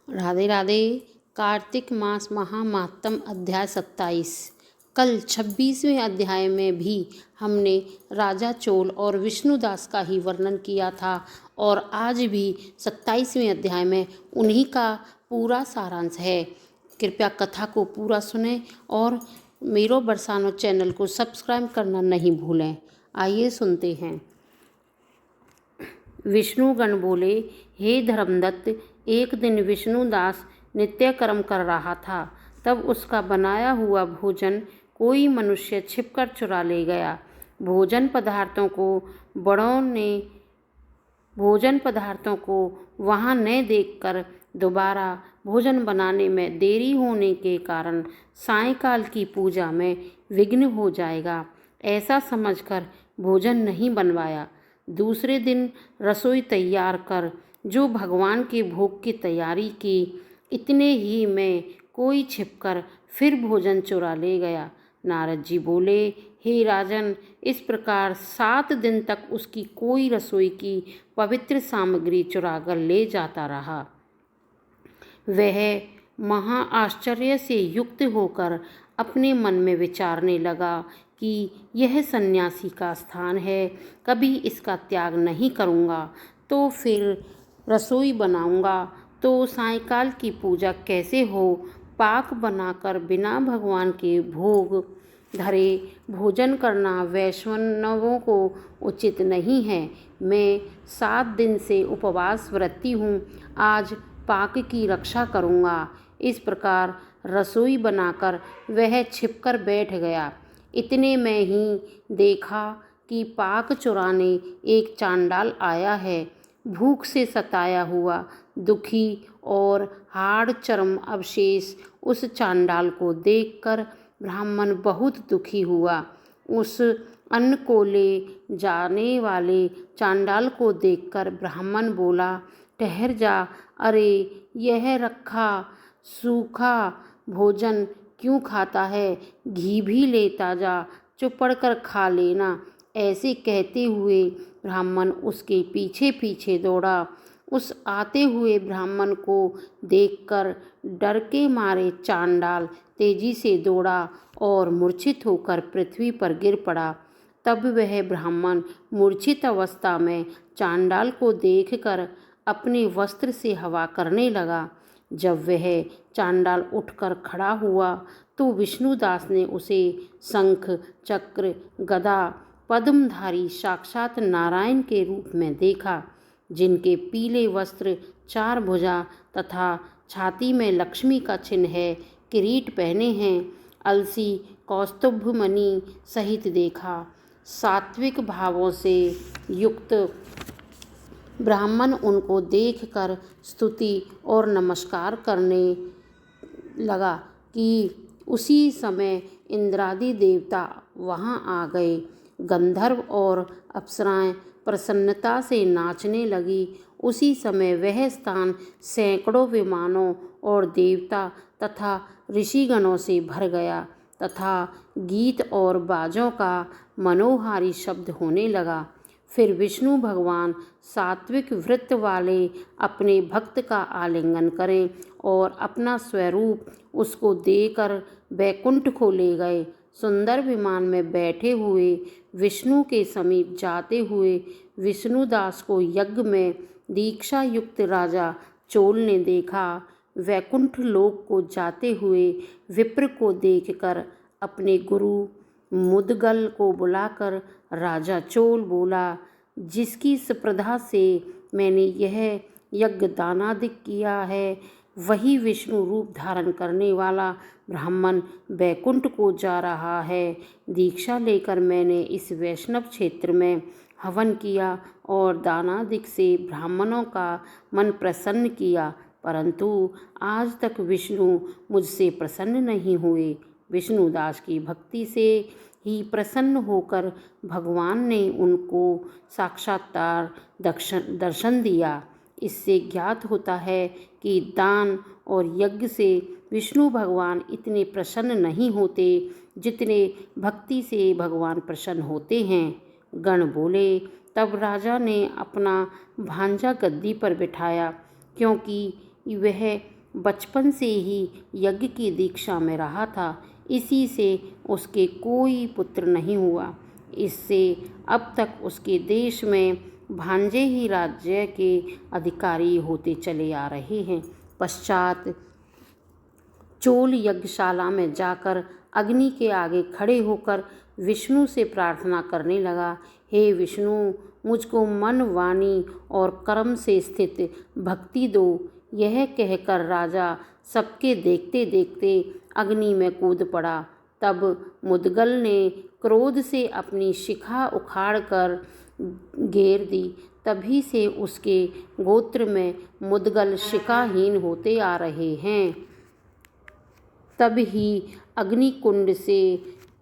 राधे राधे। कार्तिक मास महामात्म अध्याय 27। कल 26वें अध्याय में भी हमने राजा चोल और विष्णुदास का ही वर्णन किया था और आज भी 27वें अध्याय में उन्हीं का पूरा सारांश है। कृपया कथा को पूरा सुनें और मेरो बरसानो चैनल को सब्सक्राइब करना नहीं भूलें। आइए सुनते हैं। विष्णुगण बोले, हे धर्मदत्त, एक दिन विष्णुदास नित्य कर्म कर रहा था। तब उसका बनाया हुआ भोजन कोई मनुष्य छिपकर चुरा ले गया। भोजन पदार्थों को वहाँ न देखकर दोबारा भोजन बनाने में देरी होने के कारण सायंकाल की पूजा में विघ्न हो जाएगा, ऐसा समझकर भोजन नहीं बनवाया। दूसरे दिन रसोई तैयार कर जो भगवान के भोग की तैयारी की, इतने ही में कोई छिपकर फिर भोजन चुरा ले गया। नारद जी बोले, हे राजन, इस प्रकार 7 दिन तक उसकी कोई रसोई की पवित्र सामग्री चुराकर ले जाता रहा। वह महा आश्चर्य से युक्त होकर अपने मन में विचारने लगा कि यह सन्यासी का स्थान है, कभी इसका त्याग नहीं करूँगा तो फिर रसोई बनाऊँगा तो सायंकाल की पूजा कैसे हो। पाक बनाकर बिना भगवान के भोग धरे भोजन करना वैष्णवों को उचित नहीं है। मैं 7 दिन से उपवास व्रती हूँ, आज पाक की रक्षा करूँगा। इस प्रकार रसोई बनाकर वह छिपकर बैठ गया। इतने में ही देखा कि पाक चुराने एक चांडाल आया है। भूख से सताया हुआ, दुखी और हाड़ चर्म अवशेष उस चांडाल को देखकर ब्राह्मण बहुत दुखी हुआ। उस अन्न को ले जाने वाले चांडाल को देखकर ब्राह्मण बोला, ठहर जा, अरे यह रखा सूखा भोजन क्यों खाता है, घी भी लेता जा, चुपड़ कर खा लेना। ऐसे कहते हुए ब्राह्मण उसके पीछे पीछे दौड़ा। उस आते हुए ब्राह्मण को देखकर डर के मारे चांडाल तेजी से दौड़ा और मूर्छित होकर पृथ्वी पर गिर पड़ा। तब वह ब्राह्मण मूर्छित अवस्था में चांडाल को देखकर अपने वस्त्र से हवा करने लगा। जब वह चांडाल उठकर खड़ा हुआ तो विष्णुदास ने उसे शंख, चक्र, गदा, पद्मधारी साक्षात नारायण के रूप में देखा, जिनके पीले वस्त्र, 4 भुजा तथा छाती में लक्ष्मी का चिन्ह है, किरीट पहने हैं, अलसी कौस्तुभ मणि सहित देखा। सात्विक भावों से युक्त ब्राह्मण उनको देखकर स्तुति और नमस्कार करने लगा कि उसी समय इंद्रादि देवता वहां आ गए। गंधर्व और अप्सराएं प्रसन्नता से नाचने लगी। उसी समय वह स्थान सैकड़ों विमानों और देवता तथा ऋषिगणों से भर गया तथा गीत और बाजों का मनोहारी शब्द होने लगा। फिर विष्णु भगवान सात्विक वृत्त वाले अपने भक्त का आलिंगन करें और अपना स्वरूप उसको देकर वैकुंठ को ले गए। सुंदर विमान में बैठे हुए विष्णु के समीप जाते हुए विष्णुदास को यज्ञ में दीक्षा युक्त राजा चोल ने देखा। वैकुंठ लोक को जाते हुए विप्र को देखकर अपने गुरु मुदगल को बुलाकर राजा चोल बोला, जिसकी स्पर्धा से मैंने यह यज्ञ दानादिक किया है, वही विष्णु रूप धारण करने वाला ब्राह्मण वैकुंठ को जा रहा है। दीक्षा लेकर मैंने इस वैष्णव क्षेत्र में हवन किया और दानादिक से ब्राह्मणों का मन प्रसन्न किया, परंतु आज तक विष्णु मुझसे प्रसन्न नहीं हुए। विष्णुदास की भक्ति से ही प्रसन्न होकर भगवान ने उनको साक्षात्कार दर्शन दिया। इससे ज्ञात होता है कि दान और यज्ञ से विष्णु भगवान इतने प्रसन्न नहीं होते जितने भक्ति से भगवान प्रसन्न होते हैं। गण बोले, तब राजा ने अपना भांजा गद्दी पर बिठाया, क्योंकि वह बचपन से ही यज्ञ की दीक्षा में रहा था, इसी से उसके कोई पुत्र नहीं हुआ। इससे अब तक उसके देश में भांजे ही राज्य के अधिकारी होते चले आ रहे हैं। पश्चात चोल यज्ञशाला में जाकर अग्नि के आगे खड़े होकर विष्णु से प्रार्थना करने लगा, हे विष्णु, मुझको मन, वाणी और कर्म से स्थित भक्ति दो। यह कहकर राजा सबके देखते देखते अग्नि में कूद पड़ा। तब मुदगल ने क्रोध से अपनी शिखा उखाड़कर घेर दी। तभी से उसके गोत्र में मुदगल शिखाहीन होते आ रहे हैं। तब ही अग्निकुंड से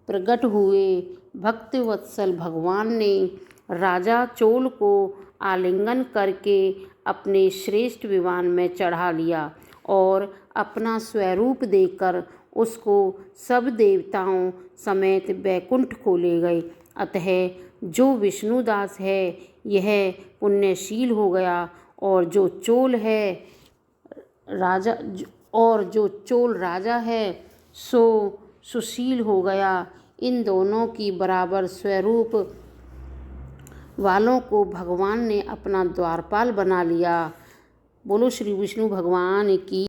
प्रकट हुए भक्तवत्सल भगवान ने राजा चोल को आलिंगन करके अपने श्रेष्ठ विमान में चढ़ा लिया और अपना स्वरूप देकर उसको सब देवताओं समेत बैकुंठ को ले गए। अतः जो विष्णुदास है यह पुण्यशील हो गया, और जो चोल राजा है सो सुशील हो गया। इन दोनों की बराबर स्वरूप वालों को भगवान ने अपना द्वारपाल बना लिया। बोलो श्री विष्णु भगवान की।